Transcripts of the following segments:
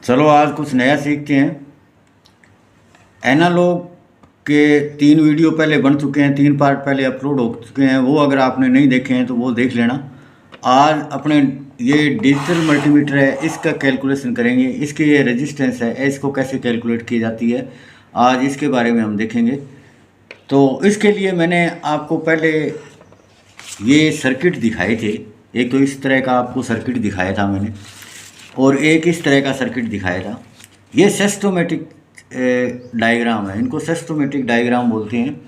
चलो आज कुछ नया सीखते हैं। एनालॉग के 3 वीडियो पहले बन चुके हैं, 3 पार्ट पहले अपलोड हो चुके हैं। वो अगर आपने नहीं देखे हैं तो वो देख लेना। आज अपने ये डिजिटल मल्टीमीटर है, इसका कैलकुलेशन करेंगे। इसके ये रेजिस्टेंस है, इसको कैसे कैलकुलेट की जाती है, आज इसके बारे में हम देखेंगे। तो इसके लिए मैंने आपको पहले ये सर्किट दिखाए थे। एक तो इस तरह का आपको सर्किट दिखाया था मैंने, और एक इस तरह का सर्किट दिखाया था। ये सिस्टोमेटिक डायग्राम है, इनको सिस्टोमेटिक डायग्राम बोलते हैं।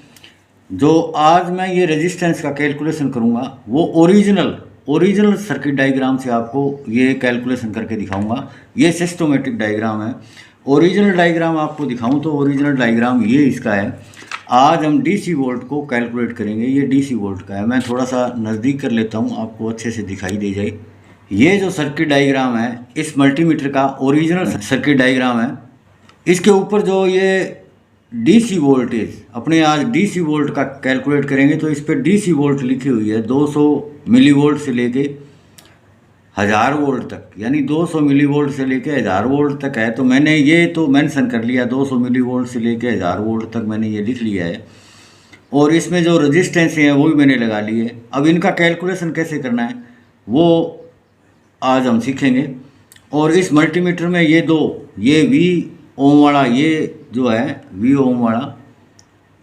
जो आज मैं ये रेजिस्टेंस का कैलकुलेशन करूँगा वो ओरिजिनल सर्किट डायग्राम से आपको ये कैलकुलेशन करके दिखाऊंगा। ये सिस्टोमेटिक डायग्राम है। ओरिजिनल डायग्राम आपको दिखाऊं तो ओरिजिनल डायग्राम ये इसका है। आज हम डीसी वोल्ट को कैलकुलेट करेंगे। ये डीसी वोल्ट का है। मैं थोड़ा सा नज़दीक कर लेता हूँ, आपको अच्छे से दिखाई दे जाए। ये जो सर्किट डायग्राम है इस मल्टीमीटर का ओरिजिनल सर्किट डायग्राम है। इसके ऊपर जो ये डीसी वोल्टेज, अपने आज डीसी वोल्ट का कैलकुलेट करेंगे तो इस पर डीसी वोल्ट लिखी हुई है। 200 मिलीवोल्ट से लेके 1000 वोल्ट तक, यानी 200 मिलीवोल्ट से लेके 1000 वोल्ट तक है। तो मैंने ये तो मेंशन कर लिया, 200 मिलीवोल्ट से लेके 1000 वोल्ट तक मैंने ये लिख लिया है। और इसमें जो रेजिस्टेंस हैं वो भी मैंने लगा लिए। अब इनका कैलकुलेशन कैसे करना है वो आज हम सीखेंगे। और इस मल्टीमीटर में ये दो, ये वी ओम वाला, ये जो है वी ओम वाला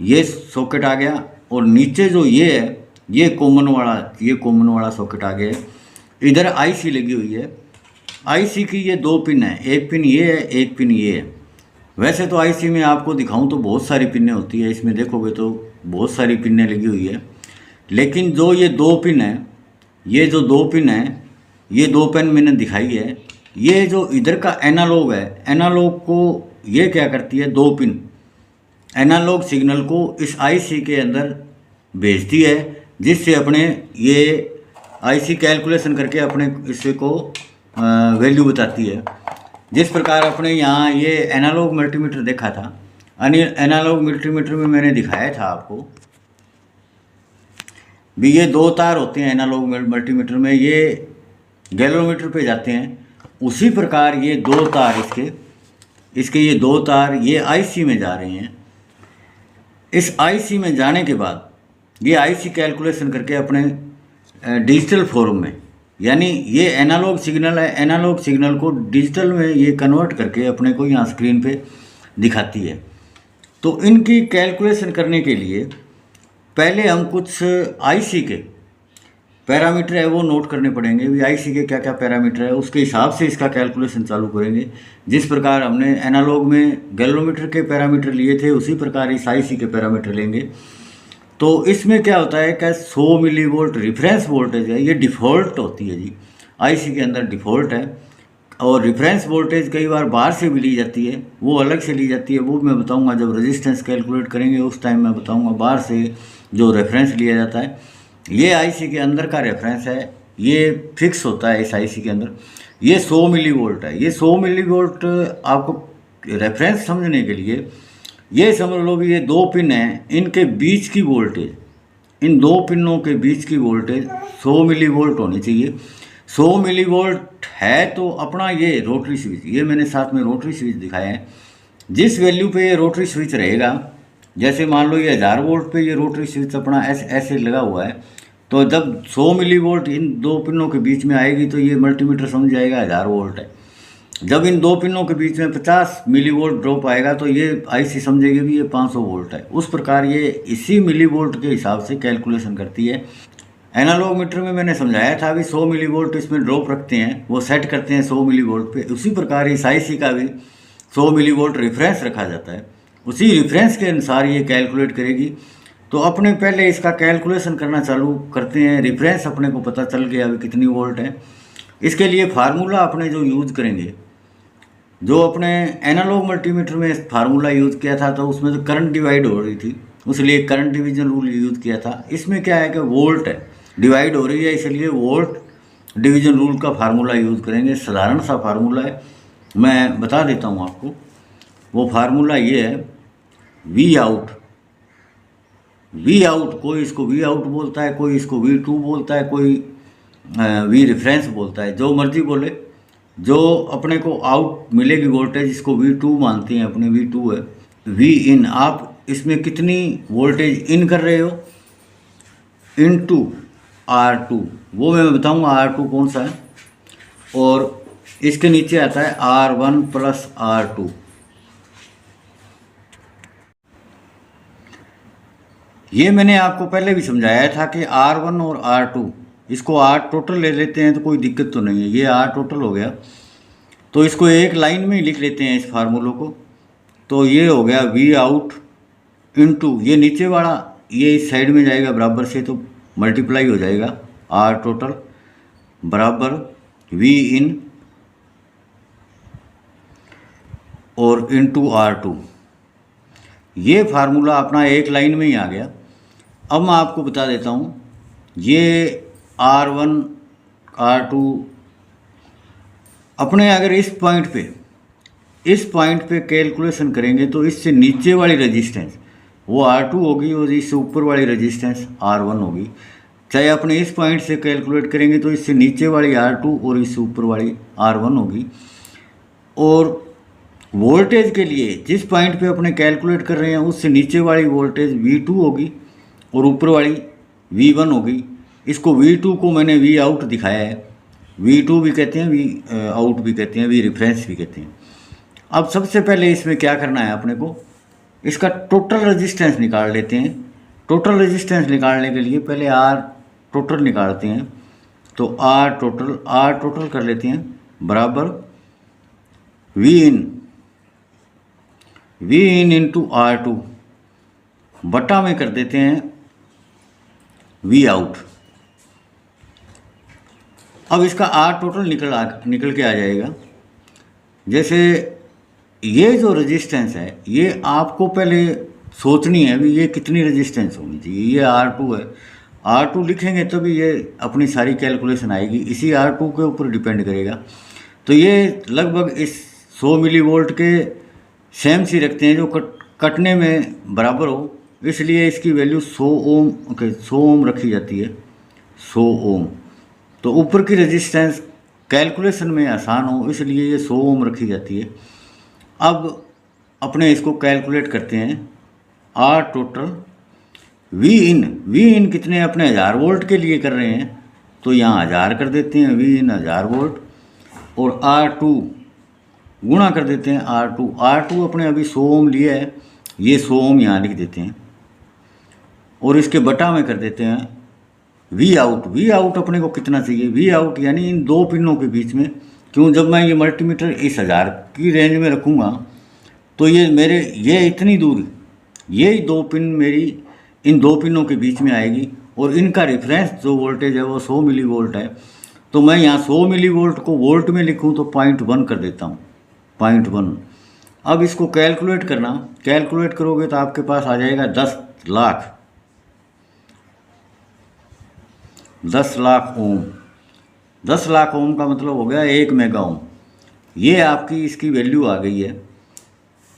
ये सॉकेट आ गया, और नीचे जो ये है ये कॉमन वाला सॉकेट आ गया है। इधर आईसी लगी हुई है। आईसी की ये 2 पिन है, एक पिन ये है, एक पिन ये है। वैसे तो आईसी में आपको दिखाऊं तो बहुत सारी पिनें होती है, इसमें देखोगे तो बहुत सारी पिनें लगी हुई है। लेकिन जो ये 2 पिन है, ये जो 2 पिन है, ये 2 पिन मैंने दिखाई है। ये जो इधर का एनालॉग है, एनालॉग को ये क्या करती है, 2 पिन एनालॉग सिग्नल को इस आईसी के अंदर भेजती है, जिससे अपने ये आईसी कैलकुलेशन करके अपने इससे को वैल्यू बताती है। जिस प्रकार अपने यहाँ ये एनालॉग मल्टीमीटर देखा था, एनालॉग मल्टीमीटर में मैंने दिखाया था आपको भी, ये 2 तार होते हैं एनालॉग मल्टीमीटर में, ये गैलोमीटर पे जाते हैं। उसी प्रकार ये 2 तार इसके ये 2 तार ये आईसी में जा रहे हैं। इस आईसी में जाने के बाद ये आईसी कैलकुलेशन करके अपने डिजिटल फॉर्म में, यानी ये एनालॉग सिग्नल है, एनालॉग सिग्नल को डिजिटल में ये कन्वर्ट करके अपने को यहाँ स्क्रीन पे दिखाती है। तो इनकी कैलकुलेशन करने के लिए पहले हम कुछ आईसी के पैरामीटर है वो नोट करने पड़ेंगे। भी आईसी के क्या क्या पैरामीटर है, उसके हिसाब से इसका कैलकुलेशन चालू करेंगे। जिस प्रकार हमने एनालॉग में गैलोमीटर के पैरामीटर लिए थे, उसी प्रकार इस आईसी के पैरामीटर लेंगे। तो इसमें क्या होता है कि 100 मिलीवोल्ट रेफरेंस वोल्टेज है, ये डिफ़ॉल्ट होती है जी, आईसी के अंदर डिफ़ॉल्ट है। और रेफरेंस वोल्टेज कई बार बाहर से भी ली जाती है, वो अलग से ली जाती है, वो मैं बताऊंगा जब रेजिस्टेंस कैलकुलेट करेंगे उस टाइम मैं बताऊंगा बाहर से जो रेफरेंस लिया जाता है। ये आईसी के अंदर का रेफरेंस है, ये फिक्स होता है इस आईसी के अंदर। ये 100 मिलीवोल्ट है। ये 100 मिलीवोल्ट आपको रेफरेंस समझने के लिए ये समझ लो भी, ये 2 पिन हैं, इनके बीच की वोल्टेज, इन 2 पिनों के बीच की वोल्टेज 100 मिलीवोल्ट होनी चाहिए। 100 मिलीवोल्ट है तो अपना ये रोटरी स्विच, ये मैंने साथ में रोटरी स्विच दिखाया है। जिस वैल्यू पे ये रोटरी स्विच रहेगा, जैसे मान लो ये 1000 वोल्ट पे ये रोटरी स्विच अपना ऐसे लगा हुआ है, तो जब 100 मिलीवोल्ट इन 2 पिनों के बीच में आएगी तो ये मल्टीमीटर समझ जाएगा 1000 वोल्ट है। जब इन 2 पिनों के बीच में 50 मिलीवोल्ट ड्रॉप आएगा तो ये आईसी समझेगी भी ये 500 वोल्ट है। उस प्रकार ये इसी मिलीवोल्ट के हिसाब से कैलकुलेशन करती है। एनालॉग मीटर में मैंने समझाया था भी 100 मिलीवोल्ट इसमें ड्रॉप रखते हैं, वो सेट करते हैं 100 मिलीवोल्ट पे। उसी प्रकार इस आईसी का भी 100 मिलीवोल्ट रेफरेंस रखा जाता है, उसी रेफरेंस के अनुसार ये कैलकुलेट करेगी। तो अपने पहले इसका कैलकुलेशन करना चालू करते हैं। रेफरेंस अपने को पता चल गया अभी कितनी वोल्ट है। इसके लिए फार्मूला अपने जो यूज़ करेंगे, जो अपने एनालॉग मल्टीमीटर में फार्मूला यूज़ किया था तो उसमें तो करंट डिवाइड हो रही थी, उसलिए करंट डिवीजन रूल यूज़ किया था। इसमें क्या है कि वोल्ट है, डिवाइड हो रही है, इसलिए वोल्ट डिवीजन रूल का फार्मूला यूज़ करेंगे। साधारण सा फार्मूला है, मैं बता देता हूँ आपको। वो फार्मूला ये है, वी आउट। वी आउट, कोई इसको वी आउट बोलता है, कोई इसको V2 बोलता है, कोई वी रेफरेंस बोलता है, जो मर्जी बोले। जो अपने को आउट मिलेगी वोल्टेज, इसको V2 मानते हैं अपने, V2 है। V इन, आप इसमें कितनी वोल्टेज इन कर रहे हो इनटू R2, वो मैं बताऊंगा R2 कौन सा है। और इसके नीचे आता है R1 प्लस R2। ये मैंने आपको पहले भी समझाया था कि R1 और R2, इसको R टोटल ले लेते हैं तो कोई दिक्कत तो नहीं है, ये R टोटल हो गया। तो इसको एक लाइन में ही लिख लेते हैं इस फार्मूलों को। तो ये हो गया V आउट इनटू, ये नीचे वाला ये इस साइड में जाएगा बराबर से, तो मल्टीप्लाई हो जाएगा R टोटल बराबर V इन और इनटू R2। ये फार्मूला अपना एक लाइन में ही आ गया। अब मैं आपको बता देता हूँ, ये R1 R2 अपने अगर इस पॉइंट पे कैलकुलेशन करेंगे तो इससे नीचे वाली रेजिस्टेंस वो R2 होगी और इससे ऊपर वाली रेजिस्टेंस R1 होगी। चाहे अपने इस पॉइंट से कैलकुलेट करेंगे तो इससे नीचे वाली R2 और इससे ऊपर वाली R1 होगी। और वोल्टेज के लिए जिस पॉइंट पे अपने कैलकुलेट कर रहे हैं उससे नीचे वाली वोल्टेज V2 होगी और ऊपर वाली V1 होगी। इसको V2 को मैंने V आउट दिखाया है, V2 भी कहते हैं, V आउट भी कहते हैं, V रेफरेंस भी कहते हैं। अब सबसे पहले इसमें क्या करना है अपने को, इसका टोटल रेजिस्टेंस निकाल लेते हैं। टोटल रेजिस्टेंस निकालने के लिए पहले R टोटल निकालते हैं। तो R टोटल कर लेते हैं बराबर V इन इंटू R2 बटा में कर देते हैं V आउट। अब इसका R टोटल निकल के आ जाएगा। जैसे ये जो रेजिस्टेंस है ये आपको पहले सोचनी है भी ये कितनी रेजिस्टेंस होनी चाहिए। ये R2 है, R2 लिखेंगे तभी ये अपनी सारी कैलकुलेशन आएगी, इसी R2 के ऊपर डिपेंड करेगा। तो ये लगभग इस 100 मिली वोल्ट के सेम सी रखते हैं जो कटने में बराबर हो, इसलिए इसकी वैल्यू 100 ओम रखी जाती है, 100 ओम। तो ऊपर की रेजिस्टेंस कैलकुलेशन में आसान हो इसलिए ये 100 ओम रखी जाती है। अब अपने इसको कैलकुलेट करते हैं। R टोटल V इन कितने अपने 1000 वोल्ट के लिए कर रहे हैं तो यहाँ 1000 कर देते हैं, V इन 1000 वोल्ट और R2 गुणा कर देते हैं R2 अपने अभी 100 ओम लिया है, ये 100 ओम यहाँ लिख देते हैं और इसके बटा में कर देते हैं V आउट अपने को कितना चाहिए, V आउट यानी इन दो पिनों के बीच में। क्यों, जब मैं ये मल्टीमीटर इस 1000 की रेंज में रखूँगा तो ये इतनी दूर, ये दो पिन मेरी इन दो पिनों के बीच में आएगी और इनका रेफरेंस जो वोल्टेज है वो 100 मिली वोल्ट है। तो मैं यहाँ 100 मिली वोल्ट को वोल्ट में लिखूँ तो 0.1 कर देता हूँ, 0.1। अब इसको कैलकुलेट करोगे तो आपके पास आ जाएगा 10 लाख ओम। 10 लाख ओम का मतलब हो गया 1 मेगा ओम। ये आपकी इसकी वैल्यू आ गई है,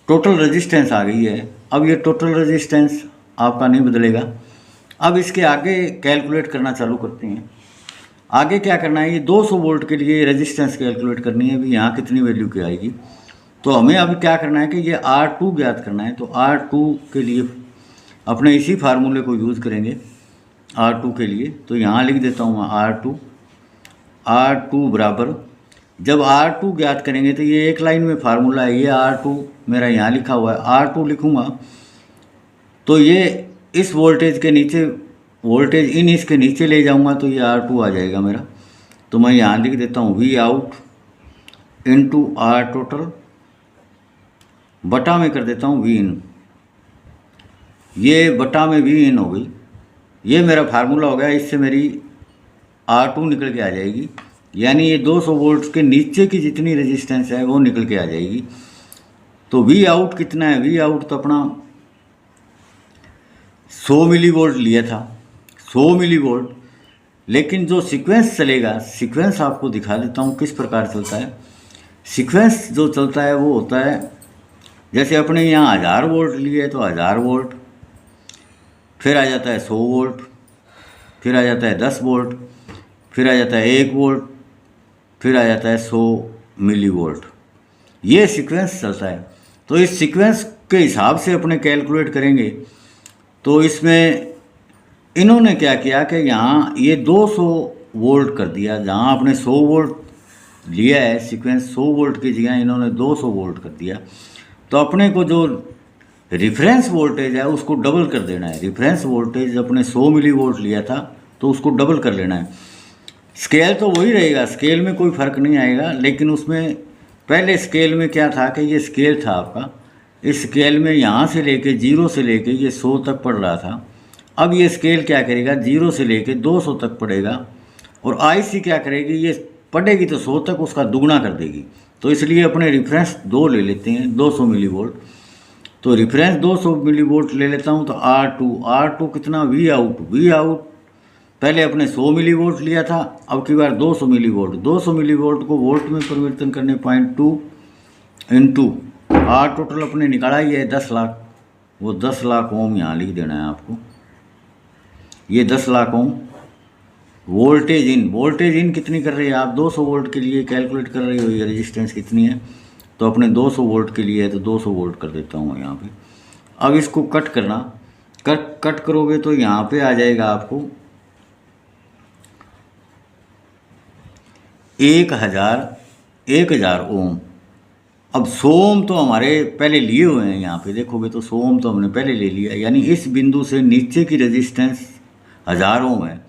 टोटल रेजिस्टेंस आ गई है। अब ये टोटल रेजिस्टेंस आपका नहीं बदलेगा। अब इसके आगे कैलकुलेट करना चालू करते हैं। आगे क्या करना है, ये 200 वोल्ट के लिए रेजिस्टेंस कैलकुलेट करनी है, अभी यहाँ कितनी वैल्यू की आएगी। तो हमें अभी क्या करना है कि ये R2 ज्ञात करना है। तो R2 के लिए अपने इसी फार्मूले को यूज़ करेंगे R2 के लिए। तो यहाँ लिख देता हूँ मैं R2 बराबर, जब R2 ज्ञात करेंगे तो ये एक लाइन में फार्मूला है, ये R2 मेरा यहाँ लिखा हुआ है। R2 लिखूँगा तो ये इस वोल्टेज के नीचे, वोल्टेज इन इसके नीचे ले जाऊँगा तो ये R2 आ जाएगा मेरा। तो मैं यहाँ लिख देता हूँ V out into R total बटा में कर देता हूँ V इन। ये बटा में V इन हो गई, ये मेरा फार्मूला हो गया। इससे मेरी R2 निकल के आ जाएगी, यानी ये 200 वोल्ट के नीचे की जितनी रेजिस्टेंस है वो निकल के आ जाएगी। तो V आउट कितना है, V आउट तो अपना 100 मिली वोल्ट लिया था, 100 मिली वोल्ट। लेकिन जो सीक्वेंस चलेगा, सीक्वेंस आपको दिखा देता हूँ किस प्रकार चलता है। सीक्वेंस जो चलता है वो होता है, जैसे अपने यहाँ 1000 वोल्ट लिए तो 1000 वोल्ट, फिर आ जाता है 100 वोल्ट, फिर आ जाता है 10 वोल्ट, फिर आ जाता है 1 वोल्ट, फिर आ जाता है 100 मिली वोल्ट, ये सीक्वेंस चलता है। तो इस सीक्वेंस के हिसाब से अपने कैलकुलेट करेंगे। तो इसमें इन्होंने क्या किया कि यहाँ ये 200 वोल्ट कर दिया, जहाँ आपने 100 वोल्ट लिया है सीक्वेंस, 100 वोल्ट की जगह इन्होंने 200 वोल्ट कर दिया। तो अपने को जो रिफरेंस वोल्टेज है उसको डबल कर देना है। रिफरेंस वोल्टेज अपने 100 मिली वोल्ट लिया था तो उसको डबल कर लेना है। स्केल तो वही रहेगा, स्केल में कोई फ़र्क नहीं आएगा, लेकिन उसमें पहले स्केल में क्या था कि ये स्केल था आपका, इस स्केल में यहाँ से लेके 0 से लेके ये 100 तक पढ़ रहा था। अब ये स्केल क्या करेगा, 0 से लेके 200 तक पढ़ेगा, और आईसी क्या करेगी, ये पढ़ेगी तो 100 तक उसका दुगना कर देगी। तो इसलिए अपने रिफरेंस 2 ले लेते हैं, 200 मिली वोल्ट। तो रिफरेंस 200 मिली वोल्ट ले लेता हूँ। तो R2 कितना, वी आउट पहले अपने 100 मिली वोल्ट लिया था, अब की बार 200 मिली वोल्ट। 200 मिली वोल्ट को वोल्ट में परिवर्तन करने 0.2 इंटू R टोटल अपने निकाला ही है 10 लाख, वो 10 लाख ओम यहाँ लिख देना है आपको। ये 10 लाख ओम वोल्टेज इन कितनी कर रही है, आप 200 वोल्ट के लिए कैलकुलेट कर रही हो, ये रेजिस्टेंस कितनी है, तो अपने 200 वोल्ट के लिए है तो 200 वोल्ट कर देता हूँ यहाँ पे। अब इसको कट करना, कट करोगे तो यहाँ पे आ जाएगा आपको 1000 ओम। अब 100 ओम तो हमारे पहले लिए हुए हैं, यहाँ पे देखोगे तो 100 ओम तो हमने पहले ले लिया, यानी इस बिंदु से नीचे की रेजिस्टेंस 1000 ओम है।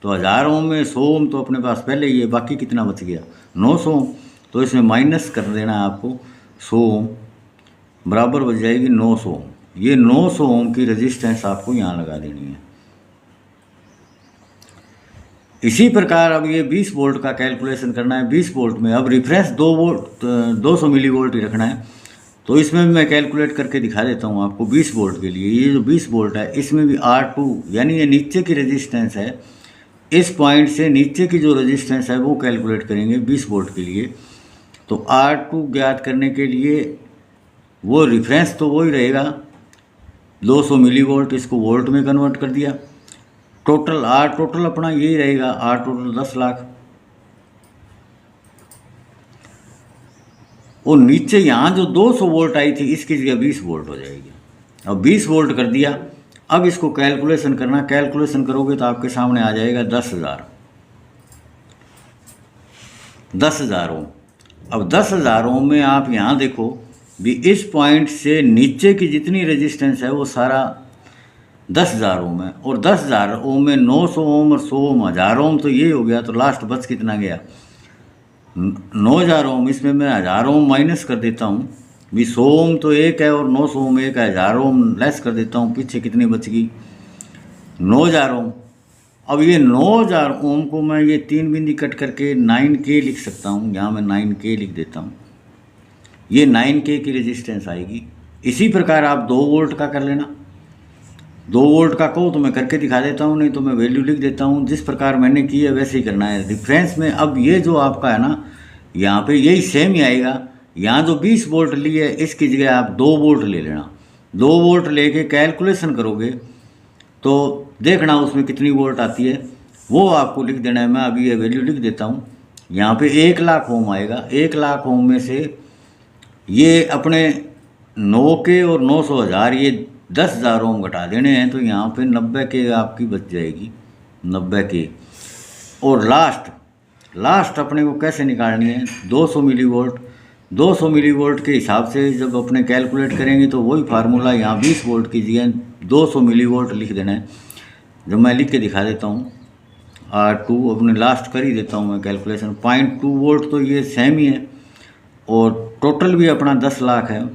तो 1000 ओम में 100 ओम तो अपने पास पहले ही है, बाकी कितना बच गया 900 ओम। तो इसमें माइनस कर देना है आपको 100 ओम, बराबर बच जाएगी 900 ओम। ये 900 ओम की रेजिस्टेंस आपको यहाँ लगा देनी है। इसी प्रकार अब ये 20 वोल्ट का कैलकुलेशन करना है। 20 वोल्ट में अब रिफरेंस 200 मिली वोल्ट ही रखना है। तो इसमें भी मैं कैलकुलेट करके दिखा देता हूँ आपको। 20 वोल्ट के लिए ये जो 20 वोल्ट है, इसमें भी R2 यानी ये नीचे की रेजिस्टेंस है, इस पॉइंट से नीचे की जो रेजिस्टेंस है वो कैलकुलेट करेंगे 20 वोल्ट के लिए। तो R2 ज्ञात करने के लिए वो रिफरेंस तो वही रहेगा 200 मिली वोल्ट, इसको वोल्ट में कन्वर्ट कर दिया। टोटल R टोटल अपना यही रहेगा, R टोटल 10 लाख। और नीचे यहाँ जो 200 वोल्ट आई थी इसकी जगह 20 वोल्ट हो जाएगी। अब 20 वोल्ट कर दिया। अब इसको कैलकुलेशन करना, कैलकुलेशन करोगे तो आपके सामने आ जाएगा 10,000 ओम। अब 10,000 ओम में आप यहाँ देखो भी, इस पॉइंट से नीचे की जितनी रेजिस्टेंस है वो सारा 10,000 ओम है, और 10,000 ओम में 900 ओम और 100 ओम 1000 ओम, तो ये हो गया। तो लास्ट बच कितना गया 9,000 ओम। इसमें मैं 1000 ओम माइनस कर देता हूँ भी, 100 ओम तो एक है और 900 ओम एक है, 1000 ओम लेस कर देता हूँ, पीछे कितनी बच गई 9,000 ओम। अब ये 9,000 ओम को मैं ये 3 बिंदी कट करके 9K लिख सकता हूँ, यहाँ मैं 9K लिख देता हूँ। ये 9K की रेजिस्टेंस आएगी। इसी प्रकार आप 2 वोल्ट का कर लेना। 2 वोल्ट का कहो तो मैं करके दिखा देता हूँ, नहीं तो मैं वैल्यू लिख देता हूँ। जिस प्रकार मैंने की है वैसे ही करना है। रिफरेंस में अब ये जो आपका है ना, यहाँ पे यही सेम ही आएगा। यहाँ जो 20 वोल्ट ली है इसकी जगह आप 2 वोल्ट ले लेना। 2 वोल्ट लेके कैलकुलेशन करोगे तो देखना उसमें कितनी वोल्ट आती है, वो आपको लिख देना है। मैं अभी ये वैल्यू लिख देता हूँ। यहाँ पे 1 लाख ओम आएगा। 1 लाख ओम में से ये अपने 9K और 900 1000 ये 10,000 ओम घटा देने हैं, तो यहाँ पे 90K आपकी बच जाएगी, 90K। और लास्ट अपने को कैसे निकालनी है, 200 मिली वोल्ट। 200 मिली वोल्ट के हिसाब से जब अपने कैलकुलेट करेंगे तो वही फार्मूला यहाँ 20 वोल्ट की जगह 200 मिली वोल्ट लिख देना है। जब मैं लिख के दिखा देता हूँ, R2 अपने लास्ट कर ही देता हूँ मैं कैलकुलेशन। 0.2 वोल्ट तो ये सेम ही है, और टोटल भी अपना 10 लाख है,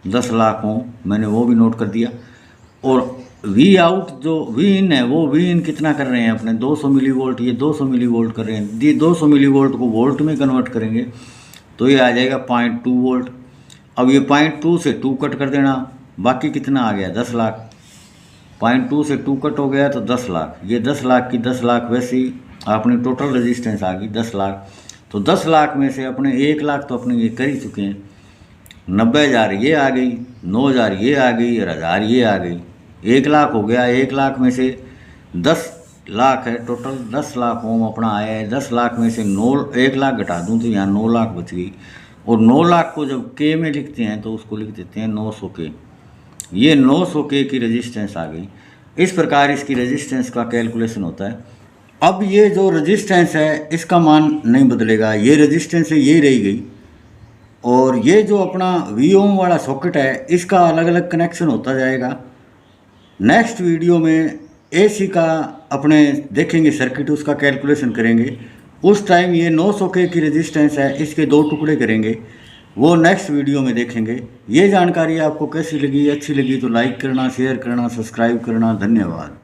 10 लाख ओम मैंने वो भी नोट कर दिया। और वी आउट जो वी इन है, वो वी इन कितना कर रहे हैं अपने 200 मिली वोल्ट, ये 200 मिली वोल्ट कर रहे हैं। ये 200 मिली वोल्ट को वोल्ट में कन्वर्ट करेंगे तो ये आ जाएगा 0.2 वोल्ट। अब ये 0.2 से 2 कट कर देना, बाकी कितना आ गया 10 लाख। 0.2 से 2 कट हो गया तो 10 लाख। ये 10 लाख की 10 लाख वैसे ही अपनी टोटल रेजिस्टेंस आ गई 10 लाख। तो 10 लाख में से अपने 1 लाख तो अपने ये कर ही चुके हैं, 90,000 ये आ गई, 9,000 ये आ गई और 1000 ये आ गई। 1 लाख हो गया। 1 लाख में से 10 लाख है टोटल, 10 लाख ओम अपना आया है। 10 लाख में से 1 लाख घटा दूं तो यहाँ 9 लाख बच गई, और 9 लाख को जब के में लिखते हैं तो उसको लिख देते हैं 900 के। ये 900 के की रेजिस्टेंस आ गई। इस प्रकार इसकी रेजिस्टेंस का कैलकुलेशन होता है। अब ये जो रेजिस्टेंस है इसका मान नहीं बदलेगा, ये रेजिस्टेंस है ये रही गई, और ये जो अपना वी ओम वाला सॉकेट है इसका अलग अलग कनेक्शन होता जाएगा। नेक्स्ट वीडियो में एसी का अपने देखेंगे सर्किट, उसका कैलकुलेशन करेंगे। उस टाइम ये 900 के की रेजिस्टेंस है, इसके 2 टुकड़े करेंगे, वो नेक्स्ट वीडियो में देखेंगे। ये जानकारी आपको कैसी लगी, अच्छी लगी तो लाइक करना, शेयर करना, सब्सक्राइब करना। धन्यवाद।